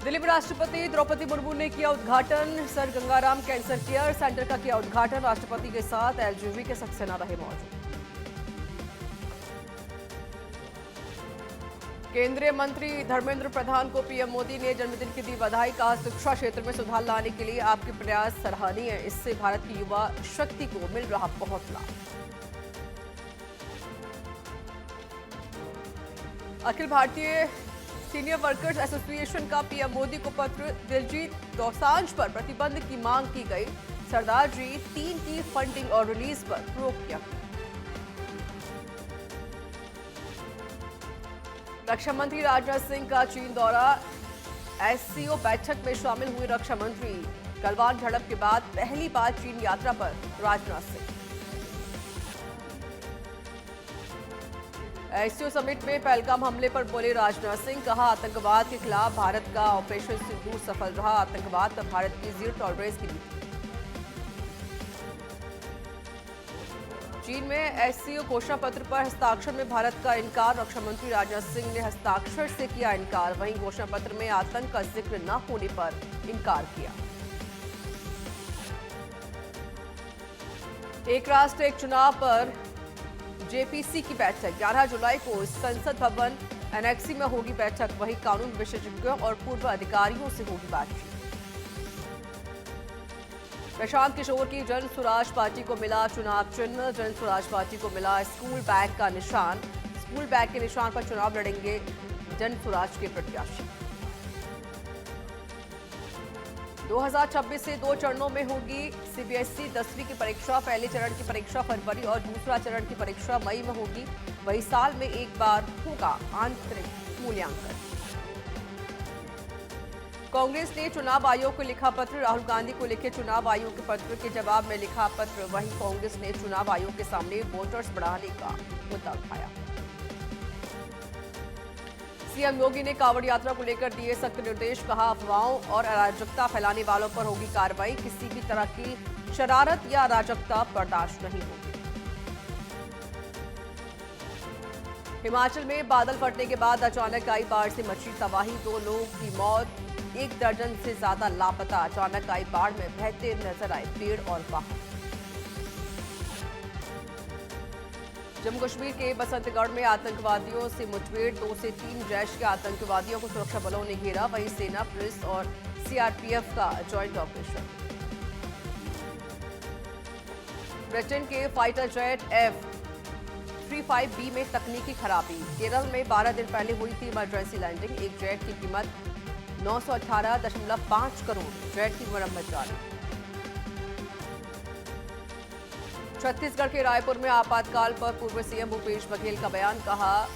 दिल्ली में राष्ट्रपति द्रौपदी मुर्मू ने किया उद्घाटन। Sir Gangaram cancer care centre का किया उद्घाटन। राष्ट्रपति के साथ एलजेवी के सक्सेना रहे मौजूद। केंद्रीय मंत्री धर्मेंद्र प्रधान को पीएम मोदी ने जन्मदिन की दी बधाई। कहा, शिक्षा क्षेत्र में सुधार लाने के लिए आपके प्रयास सराहनीय है। इससे भारत की युवा शक्ति को मिल रहा बहुत लाभ। Akhil Bharatiya senior workers association का पीएम मोदी को पत्र। दिलजीत दोसांझ पर प्रतिबंध की मांग की गई। सरदार जी 3 की फंडिंग और रिलीज पर रोक किया। रक्षा मंत्री राजनाथ सिंह का चीन दौरा। एससीओ बैठक में शामिल हुए रक्षा मंत्री। गलवान झड़प के बाद पहली बार चीन यात्रा पर राजनाथ सिंह। एससीओ समिट में पहलगाम हमले पर बोले राजनाथ सिंह। कहा, आतंकवाद के खिलाफ भारत का ऑपरेशन सिंदूर सफल रहा। आतंकवाद पर भारत की जीरो टॉलरेंस की नीति। चीन में एससीओ घोषणा पत्र पर हस्ताक्षर में भारत का इनकार। रक्षा मंत्री राजनाथ सिंह ने हस्ताक्षर से किया इनकार। वहीं घोषणा पत्र में आतंक का जिक्र न होने पर इनकार किया। एक राष्ट्र एक चुनाव पर जेपीसी की बैठक। 11 जुलाई को संसद भवन एनेक्सी में होगी बैठक। वहीं कानून विशेषज्ञों और पूर्व अधिकारियों से होगी बातचीत। प्रशांत किशोर की जन स्वराज पार्टी को मिला चुनाव चिन्ह। जन स्वराज पार्टी को मिला स्कूल बैग का निशान। स्कूल बैग के निशान पर चुनाव लड़ेंगे जन स्वराज के प्रत्याशी। 2026 से 2 चरणों में होगी सीबीएसई 10वीं की परीक्षा। पहले चरण की परीक्षा फरवरी और दूसरा चरण की परीक्षा मई में होगी। वही साल में एक बार होगा आंतरिक मूल्यांकन। कांग्रेस ने चुनाव आयोग को लिखा पत्र। राहुल गांधी को लिखे चुनाव आयोग के पत्र के जवाब में लिखा पत्र। वहीं कांग्रेस ने चुनाव आयोग के सामने वोटर्स बढ़ाने का मुद्दा उठाया। सीएम योगी ने कांवड़ यात्रा को लेकर दिए सख्त निर्देश। कहा, अफवाहों और अराजकता फैलाने वालों पर होगी कार्रवाई। किसी भी तरह की शरारत या अराजकता बर्दाश्त नहीं होगी। हिमाचल में बादल फटने के बाद अचानक आई बाढ़ से मची तबाही। 2 लोगों की मौत, 1 दर्जन से ज्यादा लापता। अचानक आई बाढ़ में बहते नजर आए पेड़ और वाहन। जम्मू कश्मीर के बसंतगढ़ में आतंकवादियों से मुठभेड़। 2 से 3 जैश के आतंकवादियों को सुरक्षा बलों ने घेरा। वहीं सेना, पुलिस और सीआरपीएफ का जॉइंट ऑपरेशन। ब्रिटेन के फाइटर जेट F-35B में तकनीकी खराबी। केरल में 12 दिन पहले हुई थी इमरजेंसी लैंडिंग। एक जेट की कीमत 918.5 करोड़। जेट की मरम्मत जारी। छत्तीसगढ़ के रायपुर में आपातकाल पर पूर्व सीएम भूपेश बघेल का बयान। कहा,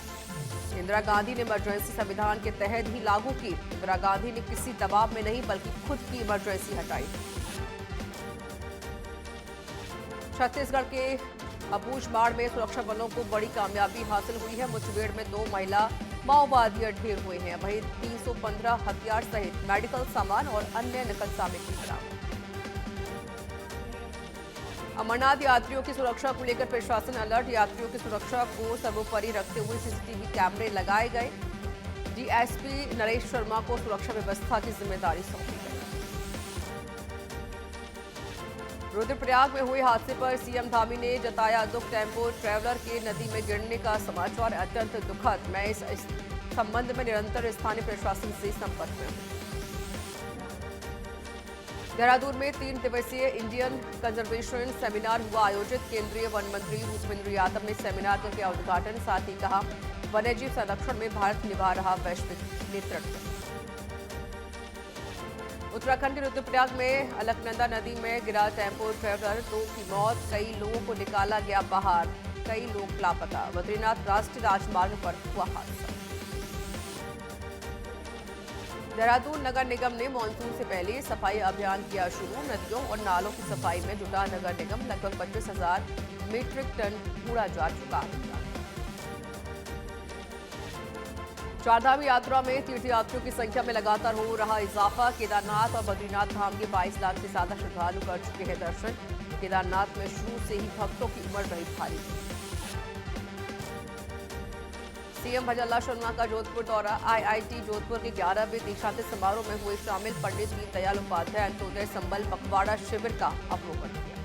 इंदिरा गांधी ने इमरजेंसी संविधान के तहत ही लागू की। इंदिरा गांधी ने किसी दबाव में नहीं बल्कि खुद की इमरजेंसी हटाई। छत्तीसगढ़ के अबूझमाड़ में सुरक्षा बलों को बड़ी कामयाबी हासिल हुई है। मुठभेड़ में 2 महिला माओवादी ढेर हुए हैं। वहीं 315 हथियार सहित मेडिकल सामान और अन्य नकद सामग्री बरामद। अमरनाथ यात्रियों की सुरक्षा को लेकर प्रशासन अलर्ट। यात्रियों की सुरक्षा को सर्वोपरि रखते हुए सीसीटीवी कैमरे लगाए गए। डीएसपी नरेश शर्मा को सुरक्षा व्यवस्था की जिम्मेदारी सौंपी गई। रुद्रप्रयाग में हुए हादसे पर सीएम धामी ने जताया दुख। टेम्पो ट्रैवलर के नदी में गिरने का समाचार अत्यंत दुखद। मैं इस संबंध में निरंतर स्थानीय प्रशासन से संपर्क में हूं। देहरादून में 3 दिवसीय इंडियन कंजर्वेशन सेमिनार हुआ आयोजित। केंद्रीय वन मंत्री भूपेंद्र यादव ने सेमिनार का किया उद्घाटन। साथ ही कहा, वन्यजीव संरक्षण में भारत निभा रहा वैश्विक नेतृत्व। उत्तराखंड के रुद्रप्रयाग में अलकनंदा नदी में गिरा टेम्पो ट्रैवलर। 2 की मौत, कई लोगों को निकाला गया बाहर। कई लोग लापता। बद्रीनाथ राष्ट्रीय राजमार्ग पर हुआ हादसा। देहरादून नगर निगम ने मानसून से पहले सफाई अभियान किया शुरू। नदियों और नालों की सफाई में जुटा नगर निगम। लगभग 25,000 मीट्रिक टन कूड़ा जा चुका है। चारधाम यात्रा में तीर्थयात्रियों की संख्या में लगातार हो रहा इजाफा। केदारनाथ और बद्रीनाथ धाम के 22 लाख से ज्यादा श्रद्धालु कर चुके हैं दर्शन। केदारनाथ में शुरू से ही भक्तों की उमड़ रही भारी। सीएम भजनलाल शर्मा का जोधपुर दौरा। आईआईटी जोधपुर के 11वें दीक्षांत समारोह में हुए शामिल पंडित दीनदयाल उपाध्याय अंत्योदय संबल पखवाड़ा शिविर का अवलोकन किया।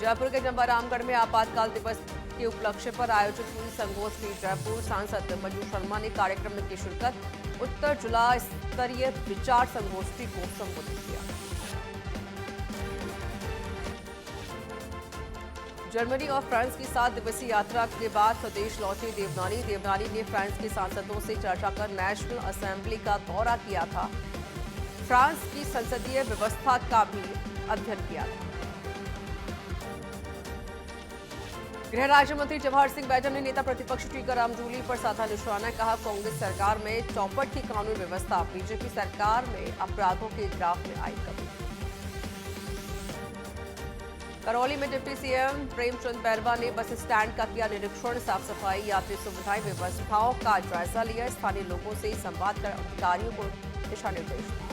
जयपुर के जंबारामगढ़ में आपातकाल दिवस के उपलक्ष्य पर आयोजित हुई संगोष्ठी। जयपुर सांसद मंजू शर्मा ने कार्यक्रम में की शिरकत। उत्तर जिला स्तरीय विचार संगोष्ठी को संबोधित किया। जर्मनी और फ्रांस की 7 दिवसीय यात्रा के बाद स्वदेश लौटी देवनानी। देवनानी ने फ्रांस के सांसदों से चर्चा कर नेशनल असेंबली का दौरा किया था। फ्रांस की संसदीय व्यवस्था का भी अध्ययन किया था। गृह राज्य मंत्री जवाहर सिंह बैजम ने नेता प्रतिपक्ष टीकाराम जूली पर साधा निशाना। कहा, कांग्रेस सरकार में चौपट की कानून व्यवस्था, बीजेपी सरकार में अपराधों के ग्राफ में आई कमी। करौली में डिप्टी सीएम प्रेमचंद बैरवा ने बस स्टैंड का किया निरीक्षण। साफ सफाई, यात्री सुविधाएं, व्यवस्थाओं का जायजा लिया। स्थानीय लोगों से संवाद कर अधिकारियों को दिशा निर्देश दिए।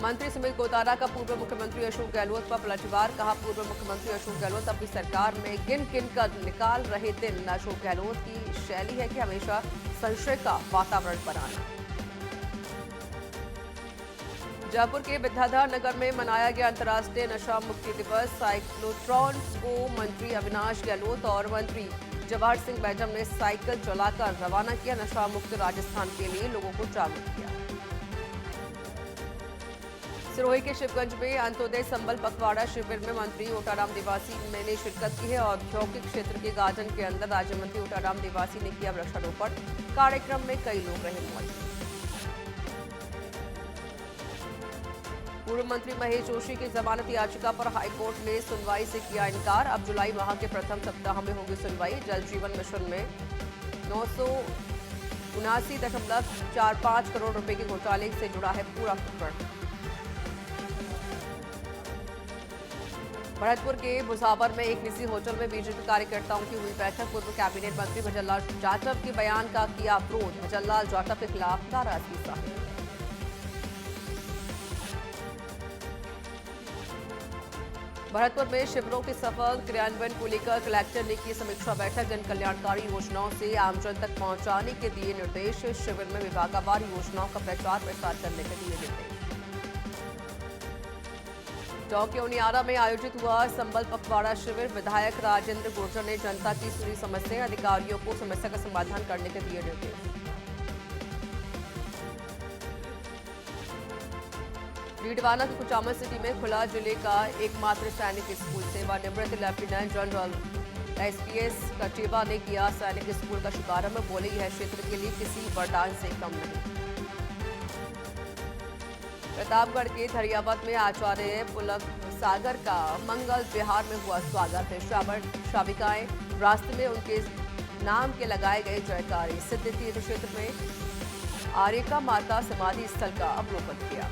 मंत्री सुमित गोतारा का पूर्व मुख्यमंत्री अशोक गहलोत पर पलटवार। कहा, पूर्व मुख्यमंत्री अशोक गहलोत अपनी सरकार में गिन गिन कर निकाल रहे दिन। अशोक गहलोत की शैली है कि हमेशा संशय का वातावरण बनाना। जयपुर के विद्याधर नगर में मनाया गया अंतर्राष्ट्रीय नशा मुक्ति दिवस। साइक्लोट्रॉन को मंत्री अविनाश गहलोत और मंत्री जवाहर सिंह बैजम ने साइकिल चलाकर रवाना किया। नशा मुक्त राजस्थान के लिए लोगों को जागरूक किया। सिरोही के शिवगंज में अंत्योदय संबल पखवाड़ा शिविर में मंत्री ओटाराम देवासी ने शिरकत की है। औद्योगिक क्षेत्र के गार्डन के अंदर राज्य मंत्री ओटाराम देवासी ने किया वृक्षारोपण। कार्यक्रम में कई लोग रहे मौजूद। पूर्व मंत्री महेश जोशी की जमानत याचिका पर हाईकोर्ट ने सुनवाई से किया इनकार। अब जुलाई माह के प्रथम सप्ताह में होगी सुनवाई। जल जीवन मिशन में 979.45 करोड़ रुपए के घोटाले से जुड़ा है पूरा प्रकरण। भरतपुर के भुसावर में एक निजी होटल में बीजेपी कार्यकर्ताओं की हुई बैठक। पूर्व कैबिनेट मंत्री भजनलाल जाटव के बयान का किया विरोध। भजनलाल जाटव के खिलाफ नाराजगी जाहिर। भरतपुर में शिविरों के सफल क्रियान्वयन को लेकर कलेक्टर ने की समीक्षा बैठक। जन कल्याणकारी योजनाओं से आमजन तक पहुंचाने के दिए निर्देश। शिविर में विभागवार योजनाओं का प्रचार प्रसार करने के दिए निर्देश। टोंक के उनियारा में आयोजित हुआ संबल पखवाड़ा शिविर। विधायक राजेंद्र गुर्जर ने जनता की सुनी समस्याएं, अधिकारियों को समस्या का समाधान करने के दिए निर्देश। डीडवाना की कुचामन सिटी में खुला जिले का एकमात्र सैनिक स्कूल। सेवानिवृत्त लेफ्टिनेंट जनरल एसपीएस कटेवा ने किया सैनिक स्कूल का शुभारंभ। बोले, यह क्षेत्र के लिए किसी वरदान से कम नहीं। प्रतापगढ़ के धरियावत में आचार्य पुलक सागर का मंगल विहार में हुआ स्वागत है। श्राविकाएं रास्ते में उनके नाम के लगाए गए जयकारे। सिद्ध तीर्थ क्षेत्र में आर्यका माता समाधि स्थल का अवलोकन किया।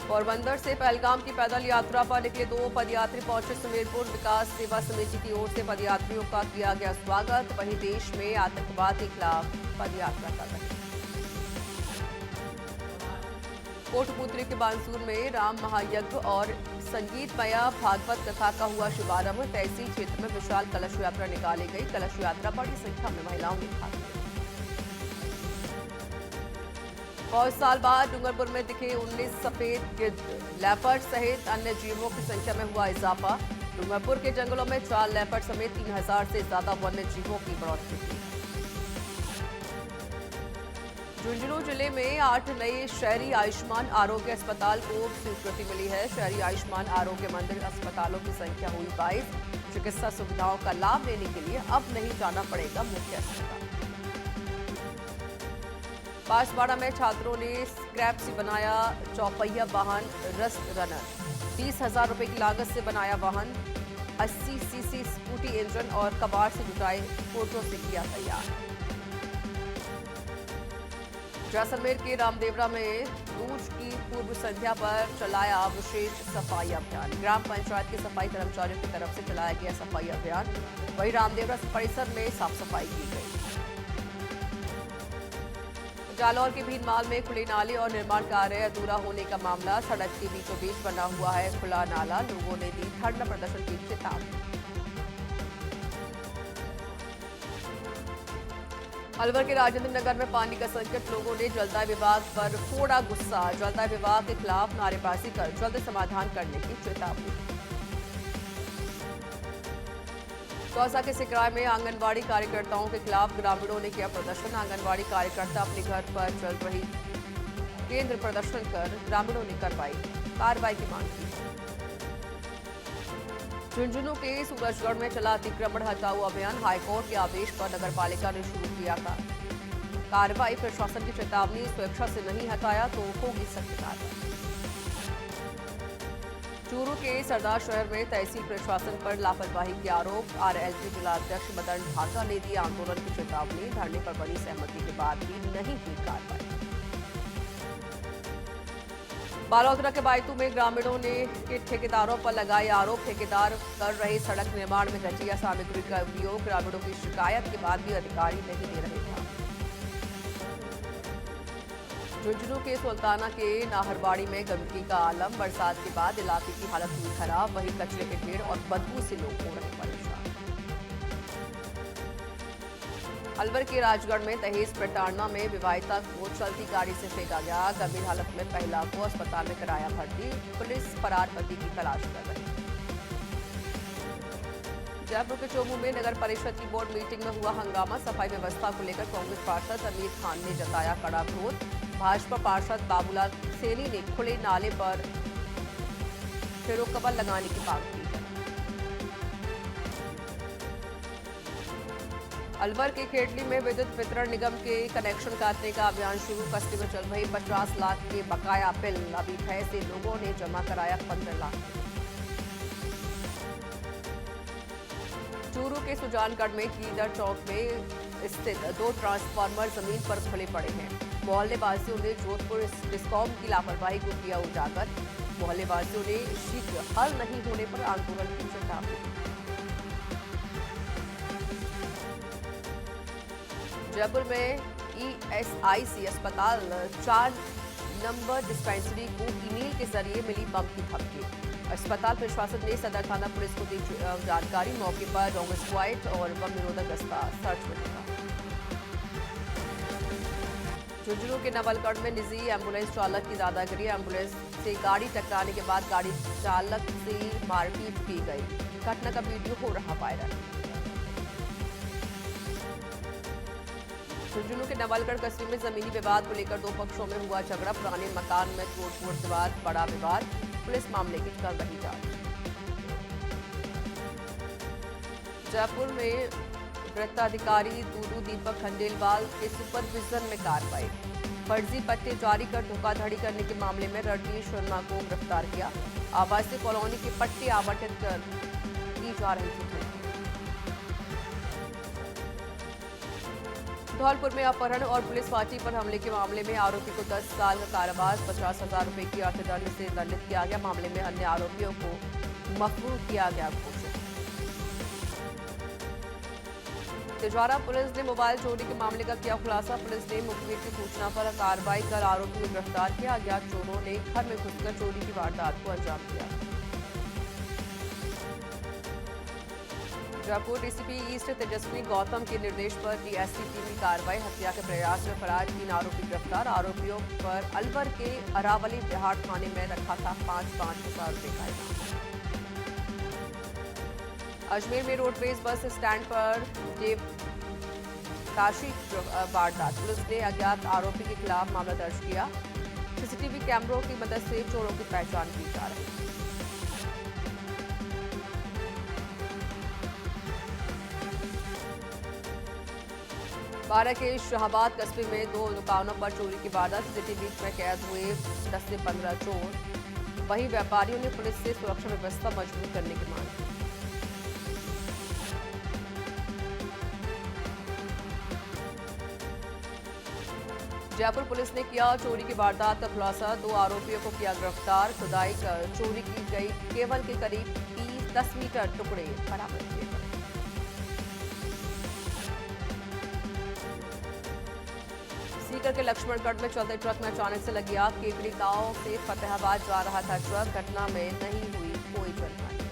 पोरबंदर से पहलगाम की पैदल यात्रा पर निकले 2 पदयात्री पहुंचे सुमेरपुर। विकास सेवा समिति की ओर से पदयात्रियों का किया गया स्वागत। वहीं देश में आतंकवाद के खिलाफ पदयात्रा कर रहे। कोटपुतली के बानसूर में राम महायज्ञ और संगीतमय भागवत कथा का हुआ शुभारंभ। तहसील क्षेत्र में विशाल कलश यात्रा निकाली गई। कलश यात्रा बड़ी संख्या में महिलाओं ने भाग लिया। बहुत साल बाद डूंगरपुर में दिखे 19 सफेद गिद्ध। लेपर्ड सहित अन्य जीवों की संख्या में हुआ इजाफा। डूंगरपुर के जंगलों में 4 लेपर्ड समेत 3000 से ज्यादा वन्य जीवों की बढ़ोतरी हुई। झुंझुनू जिले में 8 नए शहरी आयुष्मान आरोग्य अस्पताल को स्वीकृति मिली है। शहरी आयुष्मान आरोग्य मंदिर अस्पतालों की संख्या हुई 22। चिकित्सा सुविधाओं का लाभ लेने के लिए अब नहीं जाना पड़ेगा मुख्य अस्पताल। बांसवाड़ा में छात्रों ने स्क्रैप से बनाया चौपहिया वाहन रस्ट रनर। 30,000 रुपए की लागत से बनाया वाहन। 80 सीसी स्कूटी इंजन और कबाड़ से जुटाए फोटो से किया तैयार। जैसलमेर के रामदेवरा में दूज की पूर्व संध्या पर चलाया विशेष सफाई अभियान। ग्राम पंचायत के सफाई कर्मचारियों की तरफ से चलाया गया सफाई अभियान। वहीं रामदेवरा परिसर में साफ सफाई की गई। जालौर के भीनमाल में खुले नाले और निर्माण कार्य अधूरा होने का मामला। सड़क के बीचों बीच बना हुआ है खुला नाला। लोगों ने दी धरना प्रदर्शन की चेतावनी। अलवर के राजेंद्र नगर में पानी का संकट। लोगों ने जलदाय विभाग पर फोड़ा गुस्सा। जलदाय विभाग के खिलाफ नारेबाजी कर जल्द समाधान करने की चेतावनी। दौसा के सिकराय में आंगनबाड़ी कार्यकर्ताओं के खिलाफ ग्रामीणों ने किया प्रदर्शन। आंगनबाड़ी कार्यकर्ता अपने घर पर चल रही केंद्र प्रदर्शन कर ग्रामीणों ने करवाई कार्रवाई की मांग की। झुंझुनू के सूरजगढ़ में चला अतिक्रमण हटाओ अभियान। हाईकोर्ट के आदेश पर नगरपालिका ने शुरू किया कार्रवाई। प्रशासन की चेतावनी, स्वेच्छा से नहीं हटाया तो होगी सख्त कार्रवाई। चूरू के सरदार शहर में तहसील प्रशासन पर लापरवाही के आरोप। आरएलपी जिलाध्यक्ष मदन ढाका ने दी आंदोलन की चेतावनी। धरने पर बनी सहमति के बाद भी नहीं हुई कार्रवाई। बालोतरा के बायतू में ग्रामीणों ने के ठेकेदारों पर लगाए आरोप। ठेकेदार कर रहे सड़क निर्माण में घटिया सामग्री का उपयोग। ग्रामीणों की शिकायत के बाद भी अधिकारी नहीं दे रहे थे। झुंझुनू के सुल्ताना के नाहरबाड़ी में गंदगी का आलम। बरसात के बाद इलाके की हालत हुई खराब। वहीं कचरे के ढेर और बदबू से लोग हो रहे परेशान। अलवर के राजगढ़ में दहेज प्रताड़ना में विवाहिता को चलती गाड़ी से फेंका गया। गंभीर हालत में महिला को अस्पताल में कराया भर्ती। पुलिस फरार पति की तलाश कर रही है। जयपुर के चोमू में नगर परिषद की बोर्ड मीटिंग में हुआ हंगामा। सफाई व्यवस्था को लेकर कांग्रेस पार्षद अमीर खान ने जताया कड़ा विरोध। भाजपा पार्षद बाबूलाल सैनी ने खुले नाले पर फेरोकवर लगाने की मांग की। अलवर के खेडली में विद्युत वितरण निगम के कनेक्शन काटने का अभियान शुरू। कस्बे में चल रही 50 लाख के बकाया बिल। अभी भय से लोगों ने जमा कराया 15 लाख। चूरू के सुजानगढ़ में कीदर चौक में स्थित 2 ट्रांसफार्मर जमीन पर खुले पड़े हैं। मोहल्ले वासियों ने जोधपुर डिस्कॉम की लापरवाही को किया उजागर। मोहल्ले वासियों ने शीघ्र हल नहीं होने पर आंदोलन की चेतावनी। जयपुर में ईएसआईसी अस्पताल 4 नंबर डिस्पेंसरी को ईमेल के जरिए मिली बम की धमकी। अस्पताल प्रशासन ने सदर थाना पुलिस को दी जानकारी। मौके पर डॉग स्क्वाड और बम निरोधक दस्ता सर्च में लगा। झुंझुनू के नवलगढ़ में निजी एम्बुलेंस चालक की दादागिरी। एम्बुलेंस से गाड़ी टकराने के बाद गाड़ी चालक से मारपीट की गई। घटना का वीडियो हो रहा वायरल। झुंझुनू के नवलगढ़ कस्बे में जमीनी विवाद को लेकर 2 पक्षों में हुआ झगड़ा। पुराने मकान में तोड़फोड़ के बाद बड़ा विवाद। पुलिस मामले की कर रही जांच। जयपुर में वृत्ताधिकारी दूदू दीपक खंडेलवाल के सुपरविजन में कार्रवाई। फर्जी पट्टे जारी कर धोखाधड़ी करने के मामले में रणवीर शर्मा को गिरफ्तार किया। आवासीय कॉलोनी के पट्टे आवंटित कर की जा रही थी। धौलपुर में अपहरण और पुलिस पार्टी पर हमले के मामले में आरोपी को 10 साल का कारावास 50,000 रुपए की अर्थदंड से दंडित किया गया। मामले में अन्य आरोपियों को मफरूर किया गया घोषित। तिजवारा पुलिस ने मोबाइल चोरी के मामले का किया खुलासा। पुलिस ने मुखबिर की सूचना पर कार्रवाई कर आरोपी को गिरफ्तार किया। अज्ञात चोरों ने घर में घुसकर चोरी की वारदात को अंजाम दिया। जयपुर डीसीपी ईस्ट तेजस्वी गौतम के निर्देश पर डीएसपी टीम की कार्रवाई। हत्या के प्रयास में फरार 3 आरोपी गिरफ्तार। आरोपियों पर अलवर के अरावली बिहार थाने में रखा था 5-5 हजार रुपए का इनाम। अजमेर में रोडवेज बस स्टैंड पर काशी वारदात। पुलिस ने अज्ञात आरोपी के खिलाफ मामला दर्ज किया। सीसीटीवी कैमरों की मदद से चोरों की पहचान की जा रही है। बारह के शाहबाद कस्बे में 2 दुकानों पर चोरी की वारदात। सीसीटीवी में कैद हुए 10 से 15 चोर। वहीं व्यापारियों ने पुलिस से सुरक्षा व्यवस्था मजबूत करने की मांग की। जयपुर पुलिस ने किया चोरी की वारदात का खुलासा। 2 आरोपियों को किया गिरफ्तार। खुदाई कर चोरी की गई केवल के करीब 10 मीटर टुकड़े बरामद किए गए। सीकर के लक्ष्मणगढ़ में चलते ट्रक में अचानक से लगी आग। केकड़ी गांव से फतेहाबाद जा रहा था ट्रक। घटना में नहीं हुई कोई जनहानि।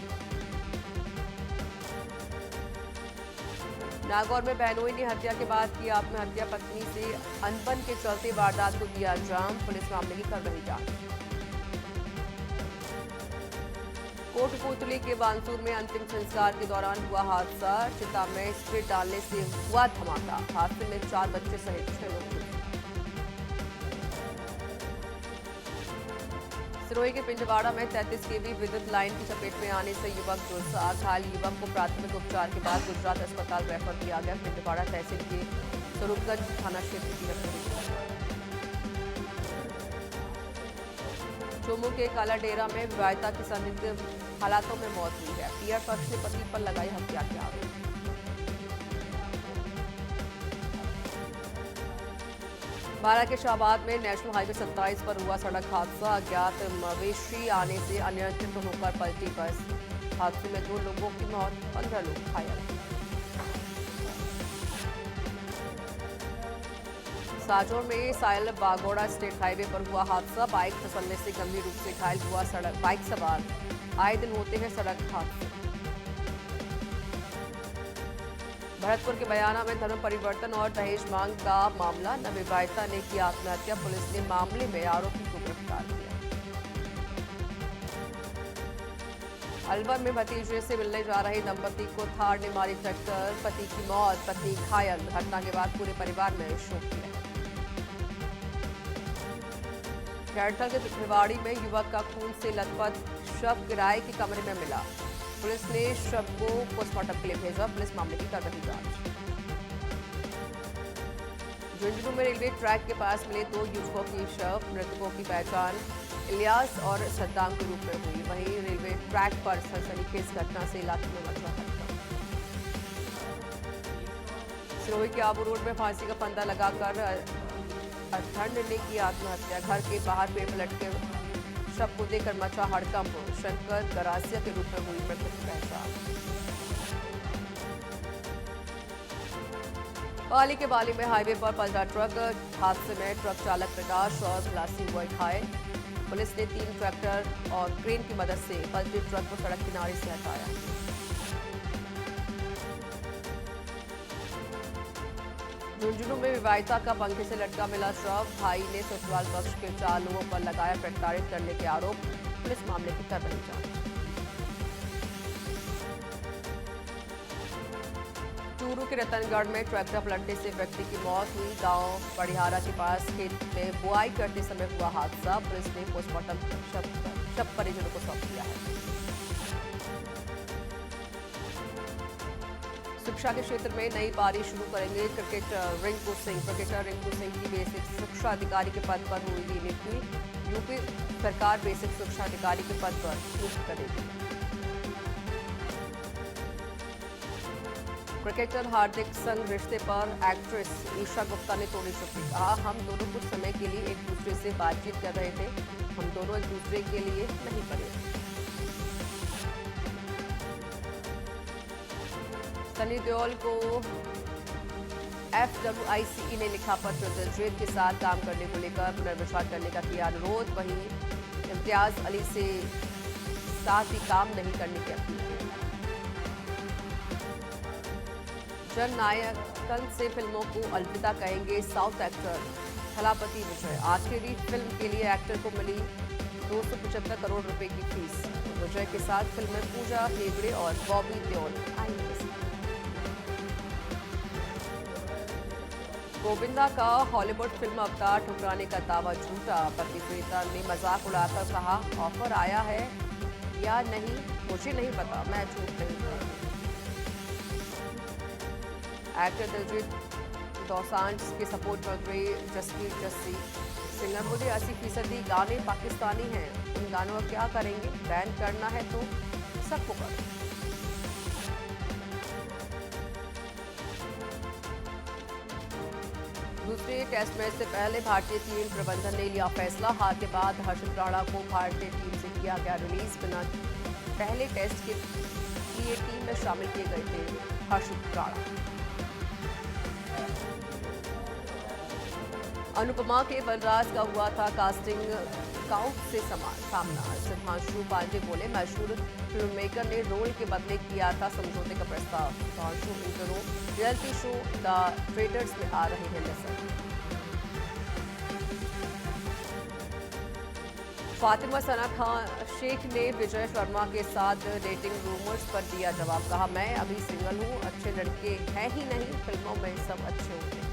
नागौर में बहनोई ने हत्या के बाद की आत्महत्या। पत्नी से अनबन के चलते वारदात को दिया अंजाम। पुलिस मामले की कर रही जांच। कोटपूतली के बानसूर में अंतिम संस्कार के दौरान हुआ हादसा। चिता में स्प्रिट डालने से हुआ धमाका। हादसे में 4 बच्चे सहित 6 लोग झुलसे। सिरोही के पिंजवाड़ा में 33 केवी विद्युत लाइन की चपेट में आने से युवक झुलसा। घायल युवक को प्राथमिक उपचार के बाद गुजरात अस्पताल रेफर किया गया। पिंजवाड़ा तहसील के स्वरूपगंज थाना क्षेत्र की घटना। चोमू के काला डेरा में विवाहिता की संदिग्ध हालातों में मौत हुई है। पियर पक्ष ने पति पर लगाई हत्या के आरोप। बारा के शाहबाद में नेशनल हाईवे 27 पर हुआ सड़क हादसा। अज्ञात मवेशी आने से अनियंत्रित होकर पलटी बस। हादसे में 2 लोगों की मौत, 15 लोग घायल। साजोर में सायल बागोड़ा स्टेट हाईवे पर हुआ हादसा। बाइक फिसलने से गंभीर रूप से घायल हुआ सड़क बाइक सवार। आए दिन होते हैं सड़क हादसे। भरतपुर के बयाना में धर्म परिवर्तन और दहेज मांग का मामला। नवविवाहिता ने की आत्महत्या। पुलिस ने मामले में आरोपी को गिरफ्तार किया। अलवर में भतीजे से मिलने जा रहे दंपति को थार ने मारी टक्कर। पति की मौत, पत्नी घायल। घटना के बाद पूरे परिवार में शोक किया। कैंठल के भिवाड़ी में युवक का खून से लथपथ शव किराए के कमरे में मिला। पुलिस ने शव को पोस्टमार्टम के लिए भेजा। पुलिस मामले की कर रही जांच। झुंझुनू में रेलवे ट्रैक के पास मिले 2 युवकों की शव। मृतकों की पहचान इलियास और सद्दाम के रूप में हुई। वहीं रेलवे ट्रैक पर सनसनीखेज घटना से इलाके में मचा हड़कंप। सिरोही के आबू रोड में फांसी का फंदा लगाकर अर्थंड ने की आत्महत्या। घर के बाहर पेड़ में लटके शव को देकर मचा हड़कंप। शंकर गरासिया के रूप में हुई मृतक की पहचान। पाली के बाली में हाईवे पर पलटा ट्रक। हादसे में ट्रक चालक प्रकाश और खलासी हुए घायल। पुलिस ने 3 ट्रैक्टर और क्रेन की मदद से पलटे ट्रक को सड़क किनारे से हटाया। झुंझुनू में विवाहिता का पंखे से लटका मिला शव। भाई ने ससुराल पक्ष के 4 लोगों पर लगाया प्रताड़ित करने के आरोप। पुलिस मामले की कर रही जांच। चूरू के रतनगढ़ में ट्रैक्टर पलटने से व्यक्ति की मौत हुई। गांव पड़िहारा के पास खेत में बुआई करते समय हुआ हादसा। पुलिस ने पोस्टमार्टम शव परिजनों को सौंप दिया है। शिक्षा के क्षेत्र में नई पारी शुरू करेंगे क्रिकेटर रिंकू सिंह। क्रिकेटर रिंकू सिंह की बेसिक शिक्षा अधिकारी के पद पर हुई नियुक्ति। यूपी सरकार बेसिक शिक्षा अधिकारी के पद पर नियुक्त करेगी। क्रिकेटर हार्दिक संग रिश्ते पर एक्ट्रेस ईशा गुप्ता ने तोड़ी चुप्पी। कहा, हम दोनों कुछ समय के लिए एक दूसरे से बातचीत कर रहे थे। हम दोनों एक दूसरे के लिए नहीं बने। सनी देओल को FWICE ने लिखा पत्र। दिलजीत के साथ काम करने को लेकर पुनर्विचार करने का किया अनुरोध। वहीं इम्तियाज अली से साथ ही काम नहीं करने की अपील की। जननायकन से फिल्मों को अलविदा कहेंगे साउथ एक्टर थलापति विजय। आखिरी फिल्म के लिए एक्टर को मिली 275 करोड़ रुपए की फीस। विजय के साथ फिल्म में पूजा हेगड़े और बॉबी देओल आएंगे। गोविंदा का हॉलीवुड फिल्म अवतार ठुकराने का दावा झूठा। पति प्रीता ने मजाक उड़ाकर कहा, ऑफर आया है या नहीं मुझे नहीं पता, मैं झूठ नहीं कहूंगी। एक्टर दिलजीत दोसांझ के सपोर्ट में उतरे जसवीर जस्सी। सिंगर बोले 80% गाने पाकिस्तानी हैं, उन गानों का क्या करेंगे? बैन करना है तो सबको करो। दूसरे टेस्ट मैच से पहले भारतीय टीम प्रबंधन ने लिया फैसला। हार के बाद हर्षित राणा को भारतीय टीम से किया गया रिलीज। बिना पहले टेस्ट के लिए टीम में शामिल किए गए थे हर्षित राणा। अनुपमा के वनराज का हुआ था कास्टिंग काउंट से सामना। सिद्धांशु पांडे बोले, मशहूर फिल्म मेकर ने रोल के बदले किया था समझौते का प्रस्ताव। सिद्धांशु इन दिनों रियलिटी शो द ट्रेडर्स में आ रहे हैं नजर। फातिमा सना खान शेख ने विजय शर्मा के साथ डेटिंग रूमर्स पर दिया जवाब। कहा, मैं अभी सिंगल हूँ, अच्छे लड़के हैं ही नहीं, फिल्मों में सब अच्छे होंगे।